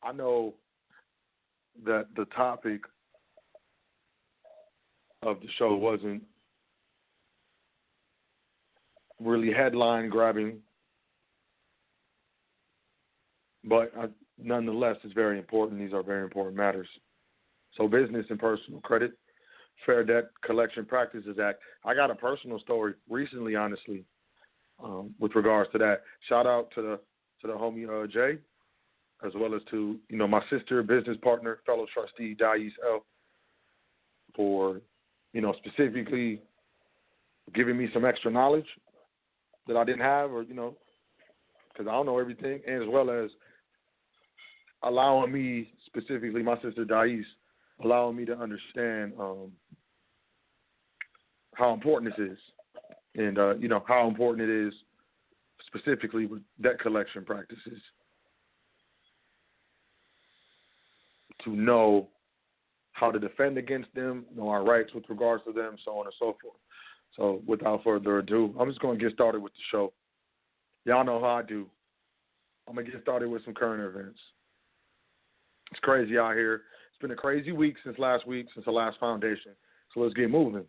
I know that the topic of the show wasn't really headline grabbing, but nonetheless, it's very important. These are very important matters. So, Business and Personal Credit Fair Debt Collection Practices Act. I got a personal story recently, honestly, with regards to that. Shout out to the homie Jay, as well as to my sister, business partner, fellow trustee Dais L, for specifically giving me some extra knowledge that I didn't have, or because I don't know everything, and as well as allowing me, specifically my sister Dais, allowing me to understand how important this is, and how important it is specifically with debt collection practices to know how to defend against them, know our rights with regards to them, so on and so forth. So without further ado, I'm just going to get started with the show. Y'all know how I do. I'm going to get started with some current events. It's crazy out here. It's been a crazy week since the last foundation. So let's get moving.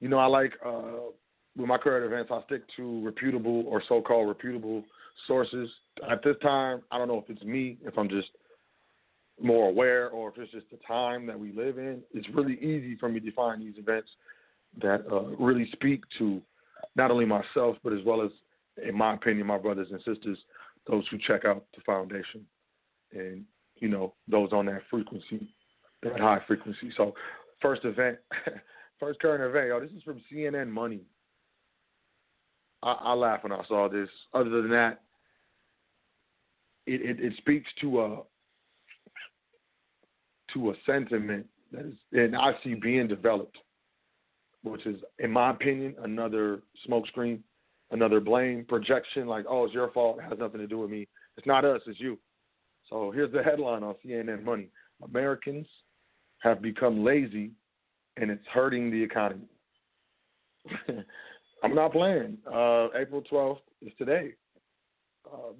I like, with my current events, I stick to reputable or so-called reputable sources. At this time, I don't know if it's me, if I'm just more aware, or if it's just the time that we live in. It's really easy for me to find these events that really speak to not only myself, but as well as, in my opinion, my brothers and sisters, those who check out the foundation, and those on that frequency, that high frequency. So, first current event, this is from CNN Money. I laughed when I saw this. Other than that, it speaks to a sentiment that is, and I see being developed, which is, in my opinion, another smokescreen, another blame projection, like, oh, it's your fault, it has nothing to do with me. It's not us, it's you. So here's the headline on CNN Money. Americans have become lazy, and it's hurting the economy. I'm not playing. April 12th is today.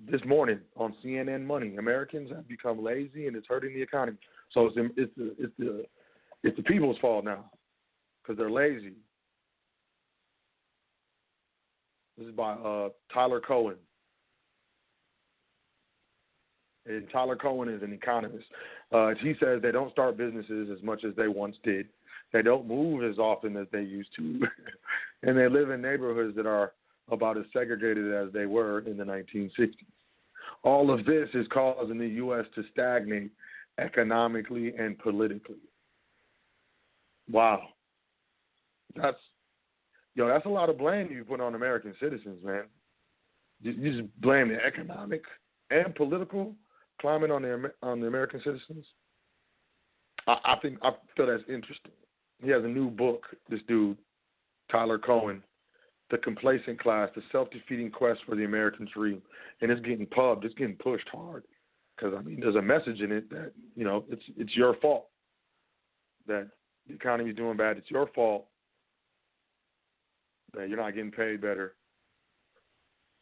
This morning on CNN Money, Americans have become lazy, and it's hurting the economy. So it's the people's fault now, because they're lazy. This is by Tyler Cohen. And Tyler Cohen is an economist. He says they don't start businesses as much as they once did. They don't move as often as they used to. And they live in neighborhoods that are about as segregated as they were in the 1960s. All of this is causing the U.S. to stagnate economically and politically. Wow. That's a lot of blame you put on American citizens, man. You just blame the economic and political climate on the American citizens. I feel that's interesting. He has a new book, this dude, Tyler Cohen, The Complacent Class, The Self-Defeating Quest for the American Dream. And it's getting pubbed. It's getting pushed hard. Because, there's a message in it that, it's your fault that the economy is doing bad. It's your fault that you're not getting paid better.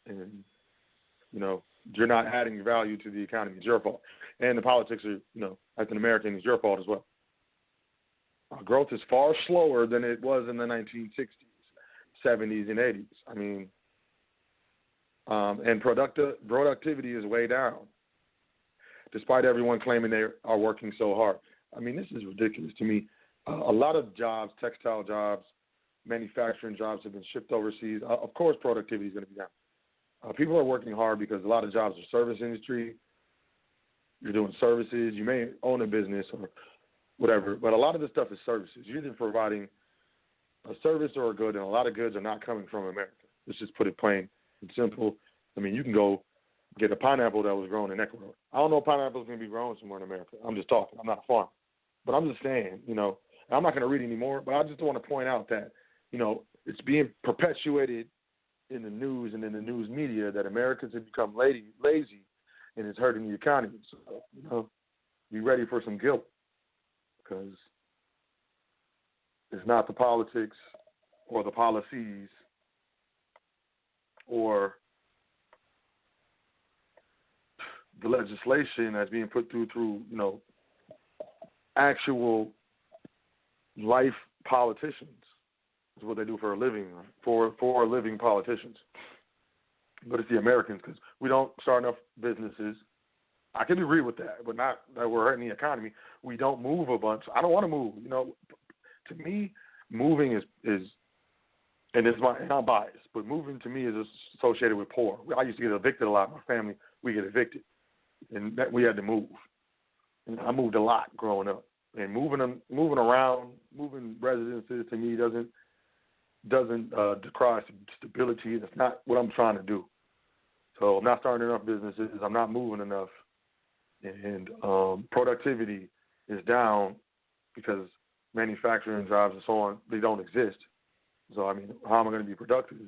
And, you're not adding value to the economy. It's your fault. And the politics are, as an American, it's your fault as well. Growth is far slower than it was in the 1960s, 70s, and 80s. And productivity is way down, despite everyone claiming they are working so hard. This is ridiculous to me. A lot of jobs, textile jobs, manufacturing jobs have been shipped overseas. Of course, productivity is going to be down. People are working hard because a lot of jobs are service industry. You're doing services. You may own a business or whatever, but a lot of this stuff is services. You're either providing a service or a good, and a lot of goods are not coming from America. Let's just put it plain and simple. You can go get a pineapple that was grown in Ecuador. I don't know if pineapple is going to be grown somewhere in America. I'm just talking. I'm not a farmer. But I'm just saying, I'm not going to read anymore, but I just want to point out that, it's being perpetuated in the news and in the news media that Americans have become lazy, and it's hurting the economy. So, be ready for some guilt, because it's not the politics or the policies or the legislation that's being put through actual life politicians. Is what they do for a living, for living politicians. But it's the Americans, because we don't start enough businesses. I can agree with that, but not that we're hurting the economy. We don't move a bunch. I don't want to move. To me, moving is and I'm biased, but moving to me is associated with poor. I used to get evicted a lot. My family, we get evicted, and that we had to move. And I moved a lot growing up, and moving around, moving residences to me doesn't decry stability. That's not what I'm trying to do. So I'm not starting enough businesses. I'm not moving enough, and productivity is down because manufacturing jobs and so on, they don't exist. So, I mean, how am I going to be productive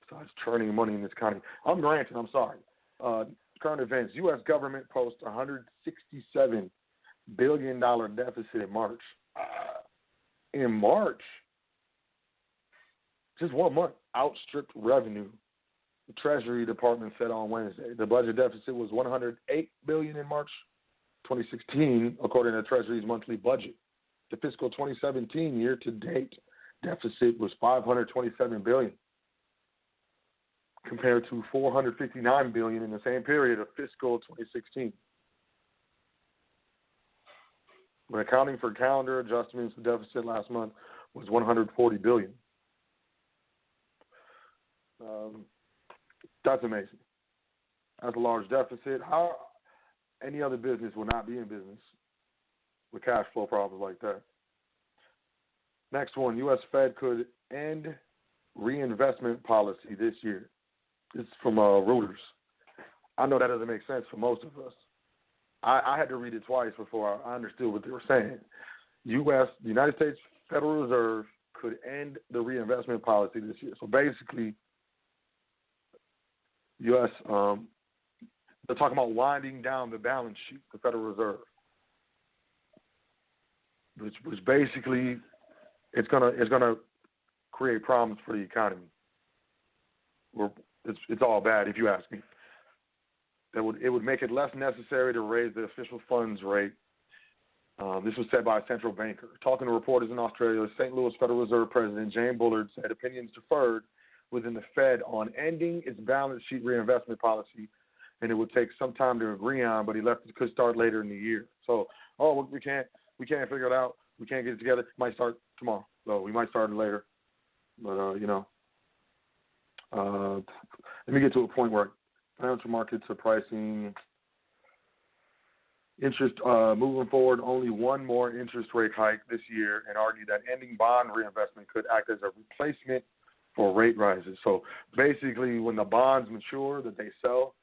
besides churning money in this economy? I'm ranting. I'm sorry. Current events. U.S. government posts $167 billion deficit in March. In March, just 1 month, outstripped revenue. The Treasury Department said on Wednesday the budget deficit was $108 billion in March 2016, according to the Treasury's monthly budget. The fiscal 2017 year-to-date deficit was $527 billion, compared to $459 billion in the same period of fiscal 2016. When accounting for calendar adjustments, the deficit last month was $140 billion. That's amazing. That's a large deficit. How any other business will not be in business with cash flow problems like that. Next one, U.S. Fed could end reinvestment policy this year. This is from Reuters. I know that doesn't make sense for most of us. I had to read it twice before I understood what they were saying. The United States Federal Reserve could end the reinvestment policy this year. So basically, U.S. They're talking about winding down the balance sheet, the Federal Reserve, which basically it's gonna create problems for the economy. It's all bad, if you ask me. It would make it less necessary to raise the official funds rate. This was said by a central banker. Talking to reporters in Australia, St. Louis Federal Reserve President Jane Bullard said opinions deferred within the Fed on ending its balance sheet reinvestment policy, and it would take some time to agree on, but he left it could start later in the year. So, we can't figure it out. We can't get it together. It might start tomorrow. So we might start it later. But, let me get to a point where financial markets are pricing interest moving forward only one more interest rate hike this year, and argue that ending bond reinvestment could act as a replacement for rate rises. So basically, when the bonds mature that they sell,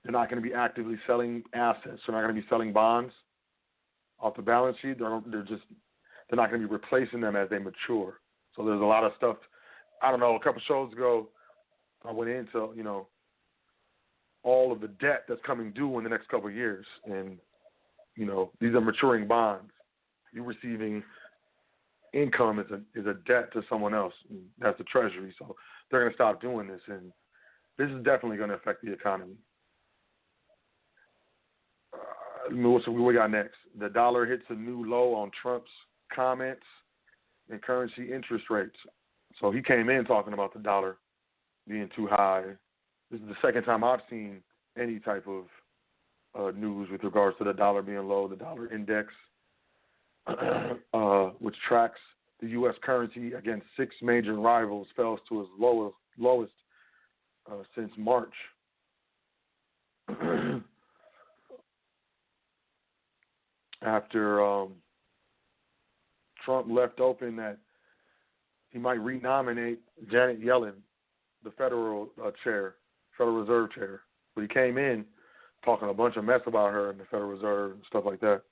they're not going to be actively selling assets. They're not going to be selling bonds off the balance sheet. They're not going to be replacing them as they mature. So there's a lot of stuff. I don't know. A couple shows ago, I went into all of the debt that's coming due in the next couple of years, and these are maturing bonds. You're receiving income is a debt to someone else. And that's the Treasury. So they're going to stop doing this, and this is definitely going to affect the economy. What we got next? The dollar hits a new low on Trump's comments and currency interest rates. So he came in talking about the dollar being too high. This is the second time I've seen any type of news with regards to the dollar being low. The dollar index, which tracks the U.S. currency against six major rivals, fell to its lowest since March. After Trump left open that he might renominate Janet Yellen, the Federal Reserve chair. But he came in talking a bunch of mess about her and the Federal Reserve and stuff like that.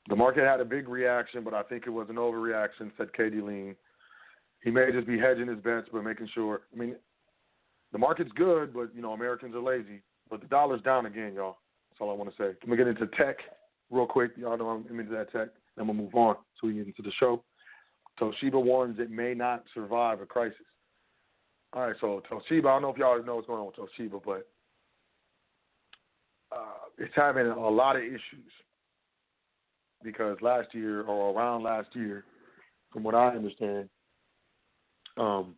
The market had a big reaction, but I think it was an overreaction, said Katie Lean. He may just be hedging his bets, but making sure. I mean, the market's good, but, Americans are lazy. But the dollar's down again, y'all. That's all I want to say. Let me get into tech real quick. Y'all know I'm into that tech. Then we'll move on so we get into the show. Toshiba warns it may not survive a crisis. All right, so Toshiba, I don't know if y'all know what's going on with Toshiba, but it's having a lot of issues because last year or around last year, from what I understand, Toshiba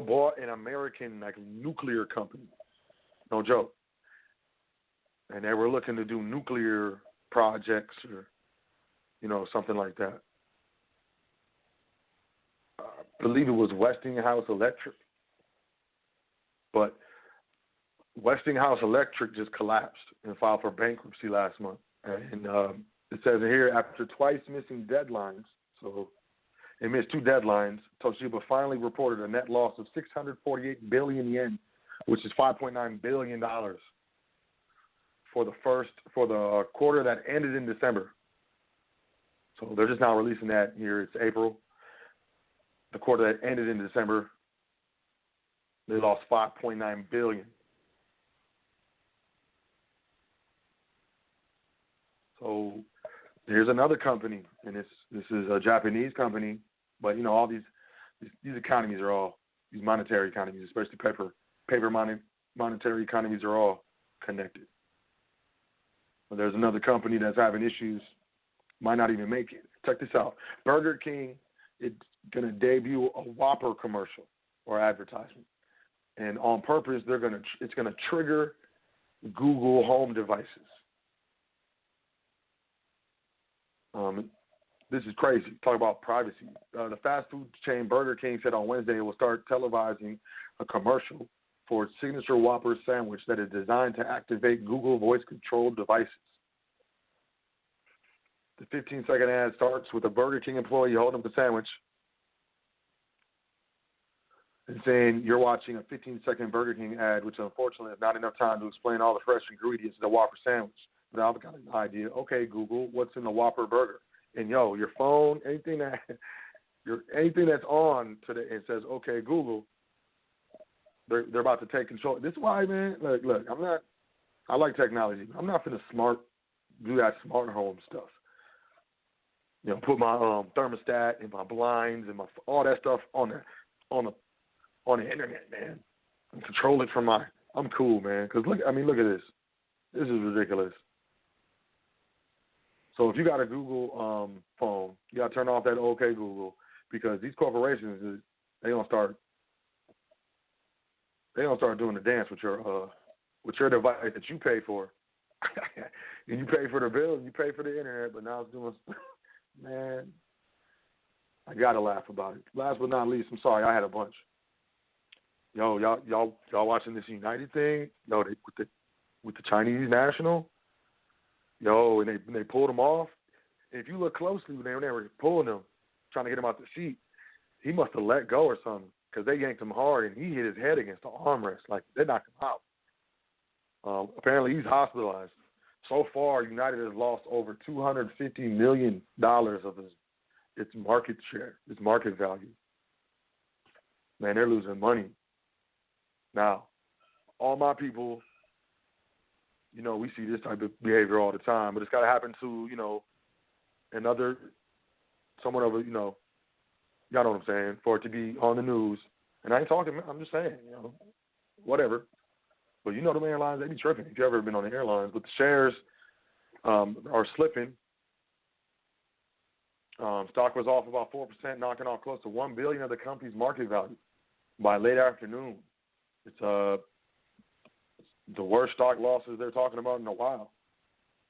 bought an American nuclear company. No joke. And they were looking to do nuclear projects or, something like that. I believe it was Westinghouse Electric. But Westinghouse Electric just collapsed and filed for bankruptcy last month. And it says here, after twice missing deadlines, so it missed 2 deadlines, Toshiba finally reported a net loss of 648 billion yen, which is $5.9 billion for the quarter that ended in December. So they're just now releasing that here. It's April. The quarter that ended in December, they lost $5.9 billion. So here's another company, and this is a Japanese company, but all these economies are all, these monetary economies, especially paper monetary economies, are all connected. But there's another company that's having issues, might not even make it. Check this out. Burger King, it's going to debut a Whopper commercial or advertisement. And on purpose, it's going to trigger Google Home devices. This is crazy. Talk about privacy. The fast food chain Burger King said on Wednesday it will start televising a commercial for its signature Whopper sandwich that is designed to activate Google voice-controlled devices. The 15-second ad starts with a Burger King employee holding up the sandwich and saying, "You're watching a 15-second Burger King ad, which unfortunately is not enough time to explain all the fresh ingredients of the Whopper sandwich. But I've got an idea. Okay, Google, what's in the Whopper burger?" And your phone, anything that's on today, it says, "Okay, Google." They're about to take control. This is why, man. Look, I like technology. I'm not gonna do that smart home stuff. Put my thermostat and my blinds and all that stuff on the internet, man, and control it from I'm cool, man. Because look at this. This is ridiculous. So if you got a Google phone, you got to turn off that OK Google, because these corporations, they don't start doing the dance with your device that you pay for. And you pay for the bill, you pay for the internet, but now it's doing, man, I got to laugh about it. Last but not least, I'm sorry, I had a bunch. Y'all watching this United thing? With the Chinese national? And they pulled him off. And if you look closely when they were pulling him, trying to get him out the seat, he must have let go or something, because they yanked him hard and he hit his head against the armrest. Like, they knocked him out. Apparently he's hospitalized. So far, United has lost over $250 million of its market share, its market value. Man, they're losing money. Now, all my people, we see this type of behavior all the time, but it's got to happen to, someone of a, y'all know what I'm saying, for it to be on the news. And I ain't talking, I'm just saying, whatever. But the airlines, they be tripping. If you've ever been on the airlines, but the shares are slipping. Stock was off about 4%, knocking off close to $1 billion of the company's market value by late afternoon. It's the worst stock losses they're talking about in a while,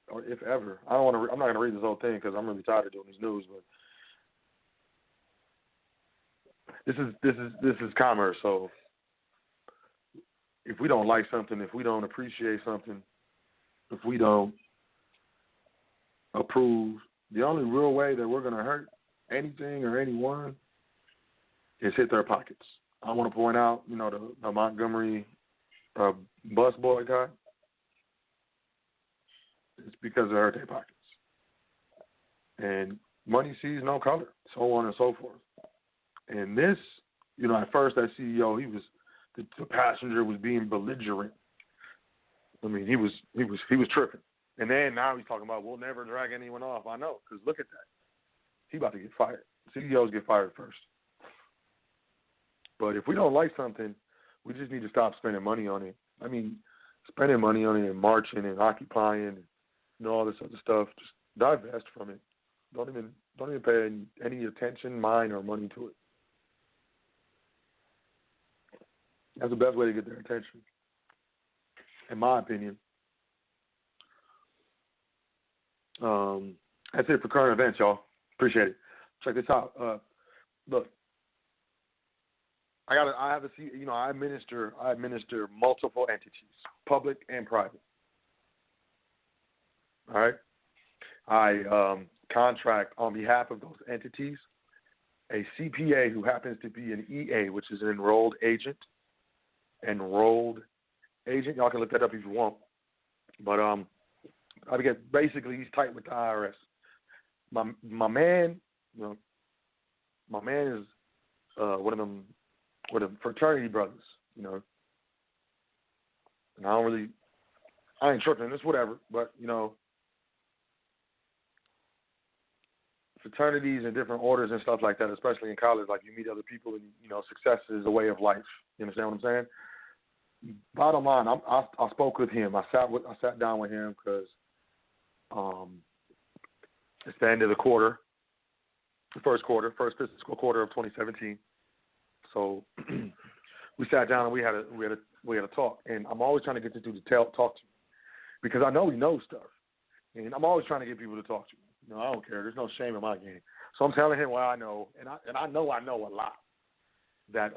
or if ever. I'm not going to read this whole thing because I'm really tired of doing this news. But this is commerce. So if we don't like something, if we don't appreciate something, if we don't approve, the only real way that we're going to hurt anything or anyone is hit their pockets. I want to point out, the Montgomery bus boycott. It's because it hurt their pockets. And money sees no color, so on and so forth. And this, at first that CEO, the passenger was being belligerent. I mean, he was tripping. And then now he's talking about, we'll never drag anyone off. I know, because look at that. He about to get fired. CEOs get fired first. But if we don't like something, we just need to stop spending money on it. I mean, spending money on it and marching and occupying and all this other stuff, just divest from it. Don't even pay any attention, mind, or money to it. That's the best way to get their attention, in my opinion. That's it for current events, y'all. Appreciate it. Check this out. Look, I administer multiple entities, public and private. All right. I contract on behalf of those entities a CPA who happens to be an EA, which is an enrolled agent. Y'all can look that up if you want. But basically he's tight with the IRS. My man, my man is one of the fraternity brothers, And I ain't tripping, it's whatever, but fraternities and different orders and stuff like that, especially in college, like you meet other people and success is a way of life. You understand what I'm saying? Bottom line, I spoke with him. I sat down with him because it's the end of the quarter, the first fiscal quarter of 2017. So we sat down and we had a talk. And I'm always trying to get this dude to talk to me because I know he knows stuff, and I'm always trying to get people to talk to me. I don't care. There's no shame in my game. So I'm telling him what I know, and I know a lot that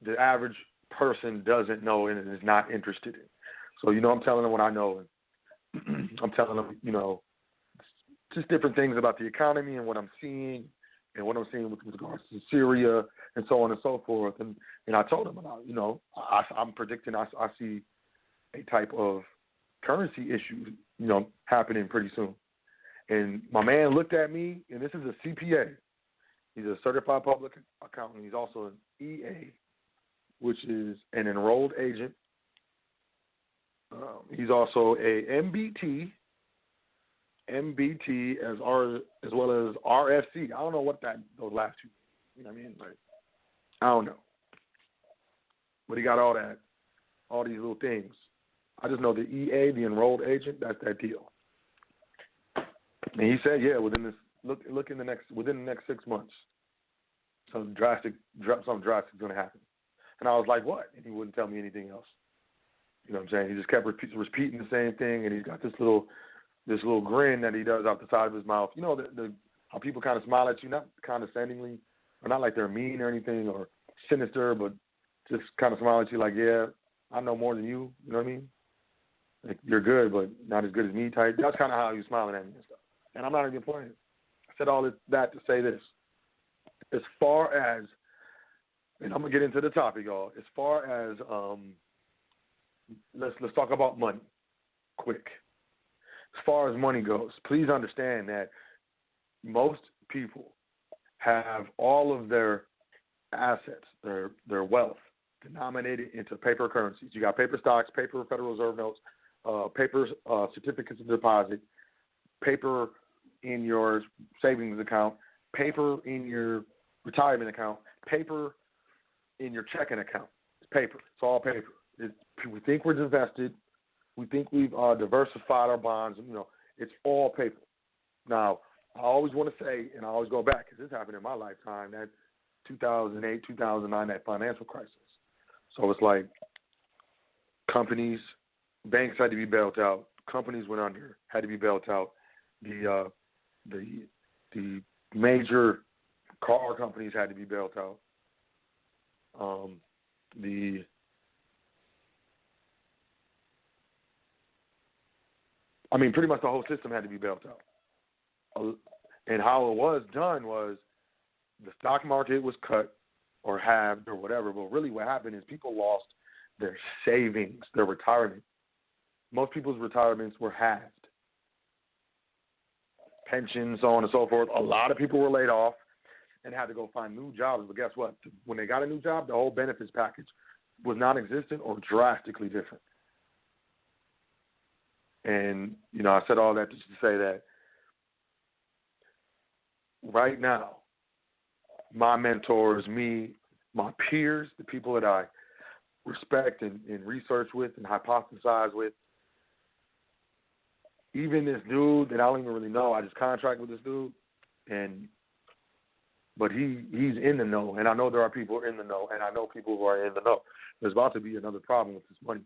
the average person doesn't know and is not interested in. So I'm telling him what I know, and I'm telling him just different things about the economy and what I'm seeing and what I'm seeing with regards to Syria and so on and so forth. And I told him about I'm predicting I see a type of currency issue happening pretty soon. And my man looked at me, and this is a CPA. He's a certified public accountant. He's also an EA, which is an enrolled agent. He's also a MBT as well as RFC. I don't know what those last two. You know what I mean? Like, I don't know. But he got all these little things. I just know the EA, the enrolled agent, that's that deal. And he said, yeah, within the next 6 months, something drastic is going to happen. And I was like, what? And he wouldn't tell me anything else. You know what I'm saying? He just kept repeating the same thing, and he's got this little grin that he does out the side of his mouth. How people kind of smile at you, not condescendingly, or not like they're mean or anything or sinister, but just kind of smile at you like, yeah, I know more than you. You know what I mean? Like, you're good, but not as good as me type. That's kind of how he was smiling at me and stuff. And I'm not even playing. I said all that to say this. As far as, and I'm going to get into the topic, y'all. As far as, let's talk about money quick. As far as money goes, please understand that most people have all of their assets, their wealth, denominated into paper currencies. You got paper stocks, paper Federal Reserve notes, paper certificates of deposit, paper in your savings account, paper in your retirement account, paper in your checking account. It's paper. It's all paper. We think we're invested. We think we've diversified our bonds. It's all paper. Now, I always want to say, and I always go back, because this happened in my lifetime, that 2008, 2009, that financial crisis. So it's like companies, banks had to be bailed out. Companies went under, had to be bailed out. The major car companies had to be bailed out. Pretty much the whole system had to be bailed out. And how it was done was the stock market was cut or halved or whatever. But really what happened is people lost their savings, their retirement. Most people's retirements were halved. Pensions, so on and so forth. A lot of people were laid off and had to go find new jobs. But guess what? When they got a new job, the whole benefits package was non-existent or drastically different. And, I said all that just to say that right now, my mentors, me, my peers, the people that I respect and research with and hypothesize with, even this dude that I don't even really know, I just contract with this dude, but he's in the know, and I know there are people in the know, and I know people who are in the know. There's about to be another problem with this money.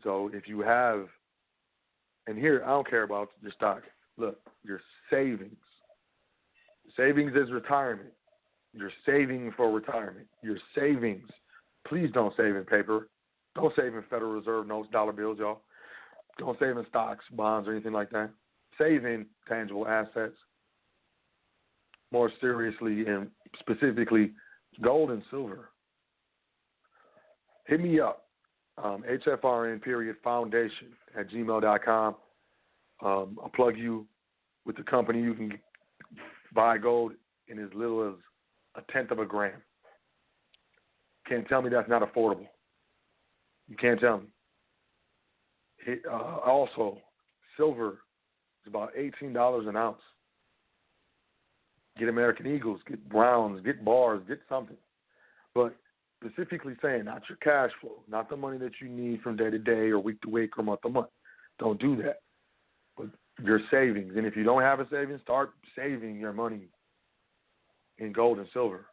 So if you have, and here, I don't care about your stock. Look, your savings. Savings is retirement. You're saving for retirement. Your savings. Please don't save in paper. Don't save in Federal Reserve notes, dollar bills, y'all. Don't save in stocks, bonds, or anything like that. Save in tangible assets. More seriously and specifically, gold and silver. Hit me up, HFRN.Foundation@gmail.com. I'll plug you with the company. You can buy gold in as little as 1/10 of a gram. Can't tell me that's not affordable. You can't tell me. Also, silver is about $18 an ounce. Get American Eagles, get Browns, get bars, get something. But specifically saying not your cash flow, not the money that you need from day to day or week to week or month to month. Don't do that. But your savings. And if you don't have a savings, start saving your money in gold and silver.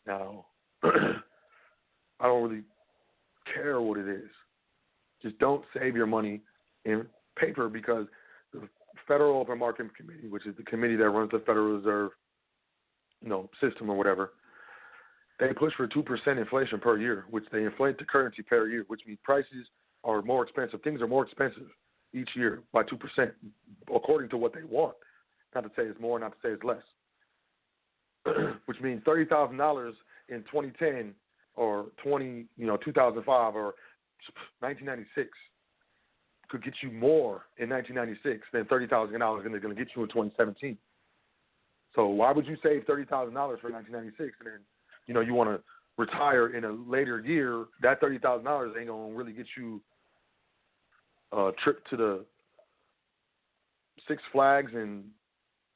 Now, I don't really care what it is. Just don't save your money in paper, because the Federal Open Market Committee, which is the committee that runs the Federal Reserve, system or whatever, they push for 2% inflation per year, which they inflate the currency per year, which means prices are more expensive. Things are more expensive each year by 2%, according to what they want. Not to say it's more, not to say it's less. Which means $30,000 in 2010 or 2005 or 1996 could get you more in 1996 than $30,000 and they're going to get you in 2017. So why would you save $30,000 for 1996 and then, you want to retire in a later year? That $30,000 ain't going to really get you a trip to the Six Flags and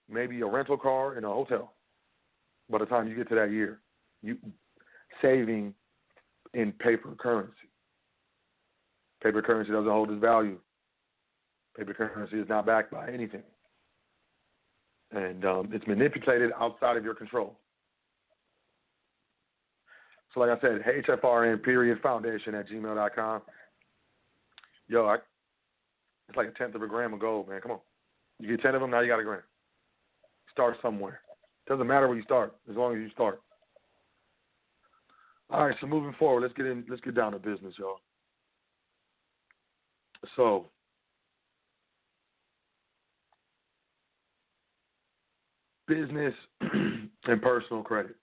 maybe a rental car and a hotel by the time you get to that year. You saving in paper currency. Paper currency doesn't hold its value. Paper currency is not backed by anything. And it's manipulated outside of your control. So like I said, HFRN.Foundation@gmail.com. Yo, it's like 1/10 of a gram of gold, man. Come on. You get 10 of them, now you got a gram. Start somewhere. Doesn't matter where you start, as long as you start. All right, so moving forward, let's get down to business, y'all. So, business and personal credit.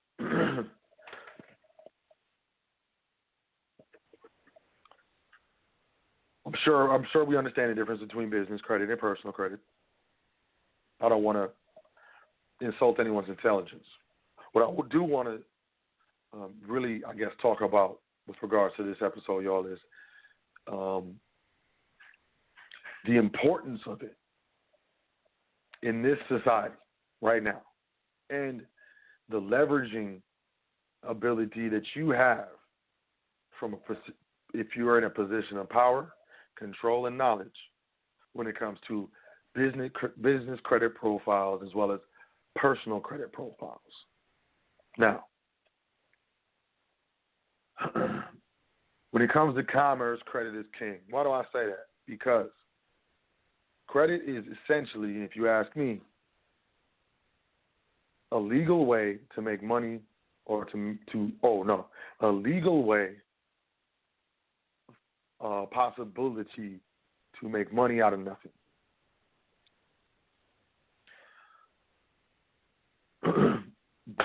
I'm sure we understand the difference between business credit and personal credit. I don't want to insult anyone's intelligence. What I do want to really, I guess, talk about with regards to this episode, y'all, is the importance of it in this society right now, and the leveraging ability that you have if you are in a position of power, control, and knowledge when it comes to business credit profiles as well as personal credit profiles. Now, when it comes to commerce, credit is king. Why do I say that? Because credit is essentially, if you ask me, a legal way to make money or a legal way, possibility to make money out of nothing.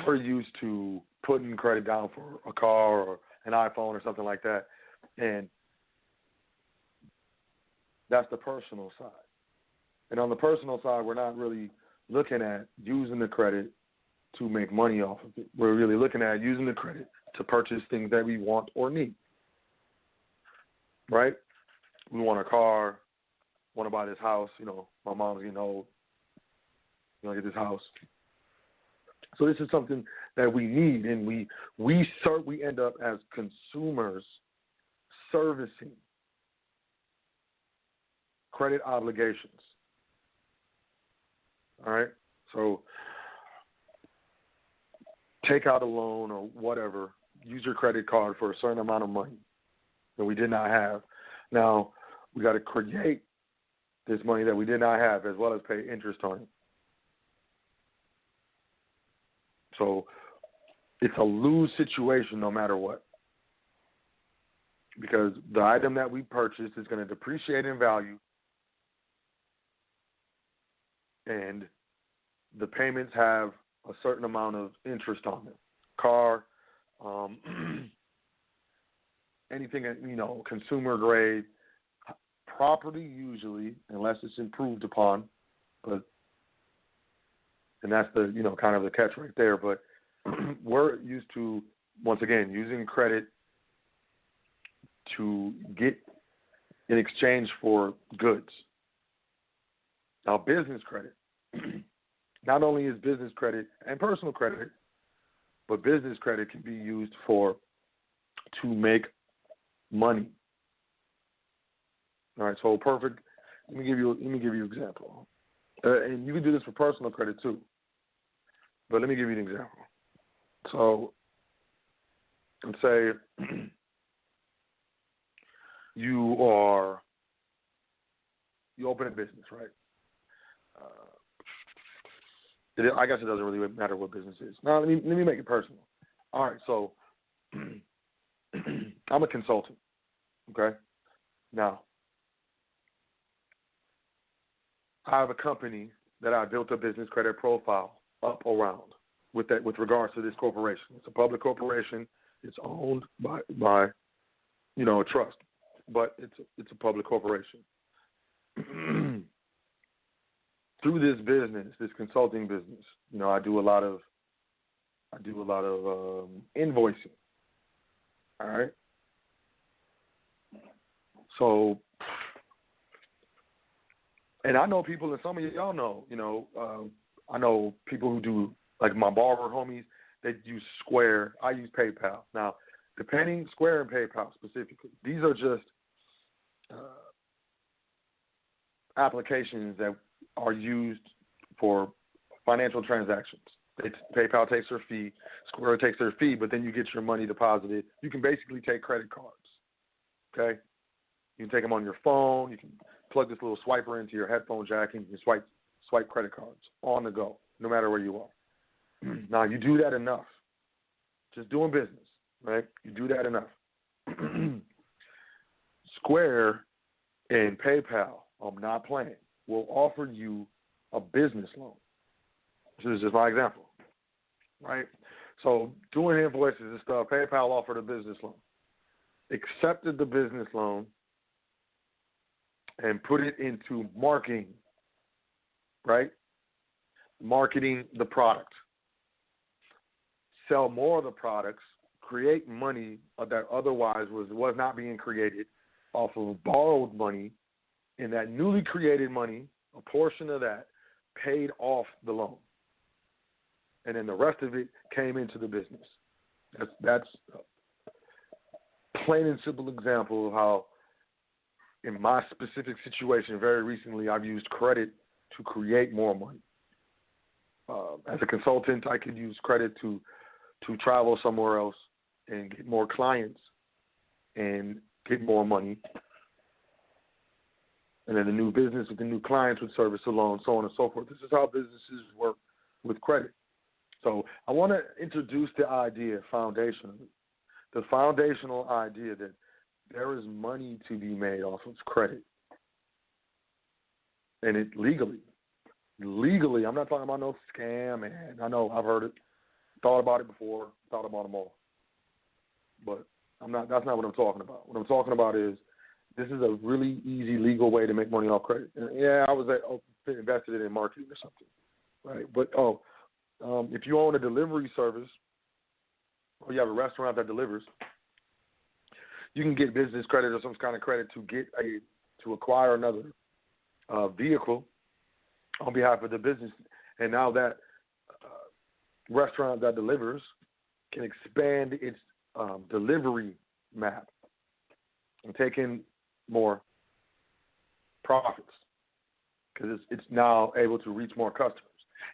We're used to putting credit down for a car or an iPhone or something like that, and that's the personal side. And on the personal side, we're not really looking at using the credit to make money off of it. We're really looking at using the credit to purchase things that we want or need, right? We want a car, want to buy this house. My mom's getting old. Get this house. So this is something that we need, and we end up as consumers servicing credit obligations. All right? So take out a loan or whatever, use your credit card for a certain amount of money that we did not have. Now, we got to create this money that we did not have as well as pay interest on it. So it's a lose situation no matter what, because the item that we purchased is going to depreciate in value, and the payments have a certain amount of interest on them. Car, anything, consumer grade, property usually, unless it's improved upon, and that's the, kind of the catch right there. But we're used to, once again, using credit to get in exchange for goods. Now, business credit, not only is business credit and personal credit, but business credit can be used to make money. All right, so perfect. Let me give you an example, and you can do this for personal credit too. But let me give you an example. So, let's say you open a business, right? I guess it doesn't really matter what business is. Now, let me make it personal. All right, so I'm a consultant, okay? Now, I have a company that I built a business credit profile up around with regards to this corporation. It's a public corporation. It's owned by a trust, but it's a public corporation. Through this business, this consulting business, I do a lot of invoicing. All right. So, and I know people, and some of y'all know, I know people who do, like my barber homies, they use Square. I use PayPal. Now, Square and PayPal specifically, these are just applications that are used for financial transactions. PayPal takes their fee, Square takes their fee, but then you get your money deposited. You can basically take credit cards, okay? You can take them on your phone. You can plug this little swiper into your headphone jack, and you can swipe credit cards on the go, no matter where you are. Now, you do that enough. Just doing business, right? You do that enough. Square and PayPal, I'm not playing, will offer you a business loan. This is just my example, right? So doing invoices and stuff, PayPal offered a business loan. Accepted the business loan and put it into marketing, right? Marketing the product. Sell more of the products, create money that otherwise was not being created off of borrowed money, and that newly created money, a portion of that, paid off the loan. And then the rest of it came into the business. That's a plain and simple example of how, in my specific situation, very recently, I've used credit to create more money. As a consultant, I could use credit to travel somewhere else and get more clients and get more money. And then the new business with the new clients would service the loan, so on and so forth. This is how businesses work with credit. So I want to introduce the idea foundationally, the foundational idea that there is money to be made off of credit. And it legally, I'm not talking about no scam, man. I know, I've heard it, thought about it before, thought about them all. But that's not what I'm talking about. What I'm talking about is this is a really easy legal way to make money off credit. And I was invested in marketing or something, right? But, if you own a delivery service or you have a restaurant that delivers, you can get business credit or some kind of credit to acquire another vehicle on behalf of the business. And now that restaurant that delivers can expand its delivery map and take in more profits because it's now able to reach more customers.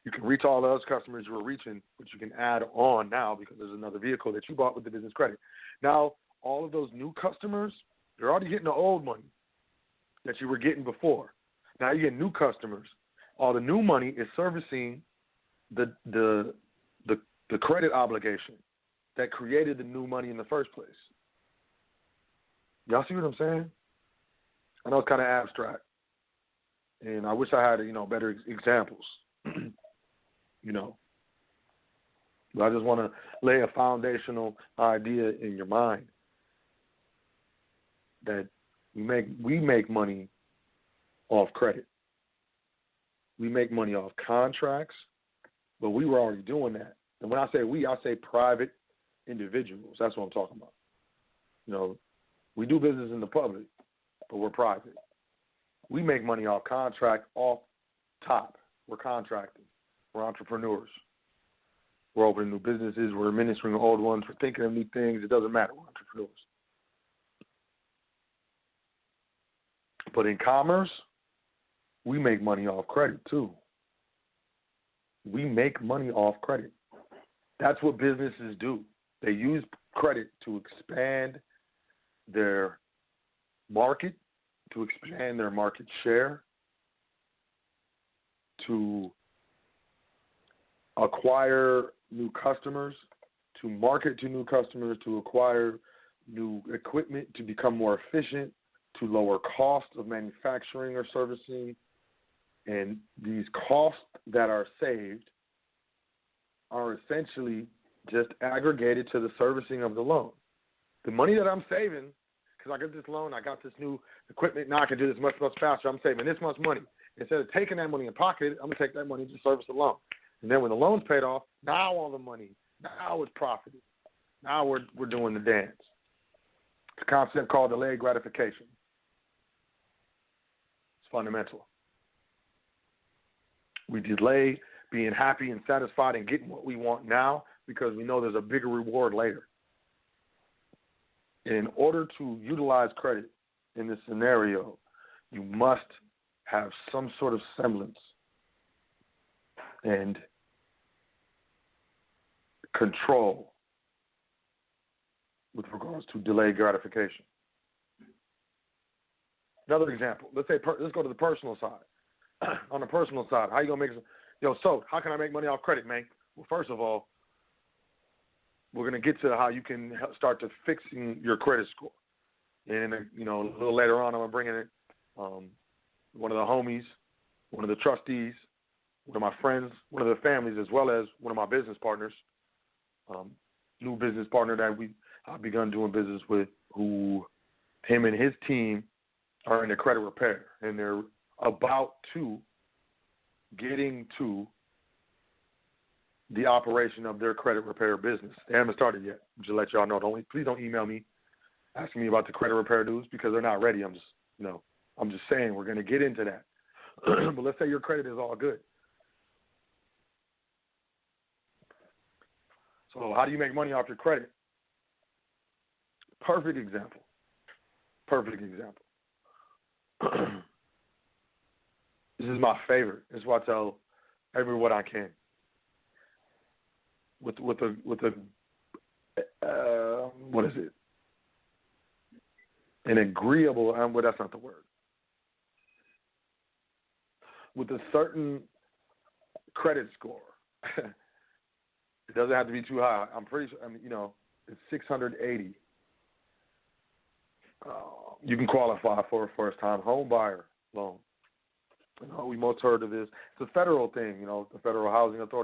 You can reach all those customers you were reaching, but you can add on now because there's another vehicle that you bought with the business credit. Now, all of those new customers, they're already getting the old money that you were getting before. Now you get new customers. All the new money is servicing the credit obligation that created the new money in the first place. Y'all see what I'm saying? I know it's kind of abstract, and I wish I had better examples. But I just want to lay a foundational idea in your mind that we make money off credit. We make money off contracts, but we were already doing that. And when I say we, I say private individuals. That's what I'm talking about. We do business in the public, but we're private. We make money off contract, off top. We're contracting. We're entrepreneurs. We're opening new businesses. We're administering old ones. We're thinking of new things. It doesn't matter. We're entrepreneurs. But in commerce, we make money off credit too. We make money off credit. That's what businesses do. They use credit to expand their market, to expand their market share, to acquire new customers, to market to new customers, to acquire new equipment, to become more efficient, to lower costs of manufacturing or servicing. And these costs that are saved are essentially just aggregated to the servicing of the loan. The money that I'm saving, because I got this loan, I got this new equipment, now I can do this much, much faster. I'm saving this much money. Instead of taking that money and pocket it, I'm going to take that money to service the loan. And then when the loan's paid off, now all the money, now it's profited. Now we're doing the dance. It's a concept called delayed gratification. It's fundamental. We delay being happy and satisfied and getting what we want now because we know there's a bigger reward later. In order to utilize credit in this scenario, you must have some sort of semblance and control with regards to delayed gratification. Another example, let's go to the personal side. On the personal side, how you gonna make how can I make money off credit, man? Well, first of all, we're gonna get to how you can start to fixing your credit score, and a little later on, I'm gonna bring in one of the homies, one of the trustees, one of my friends, one of the families, as well as one of my business partners, new business partner that I've begun doing business with, who him and his team are in the credit repair, and they're about to getting to the operation of their credit repair business. They haven't started yet. Just to let y'all know, please don't email me asking me about the credit repair dues because they're not ready. I'm just saying we're going to get into that. But let's say your credit is all good. So how do you make money off your credit? Perfect example. This is my favorite. This is what I tell everyone I can. With a what is it? An agreeable. Well, that's not the word. With a certain credit score, it doesn't have to be too high. I'm pretty sure. It's 680. You can qualify for a first-time home buyer loan. We most heard of this. It's a federal thing. The Federal Housing Authority.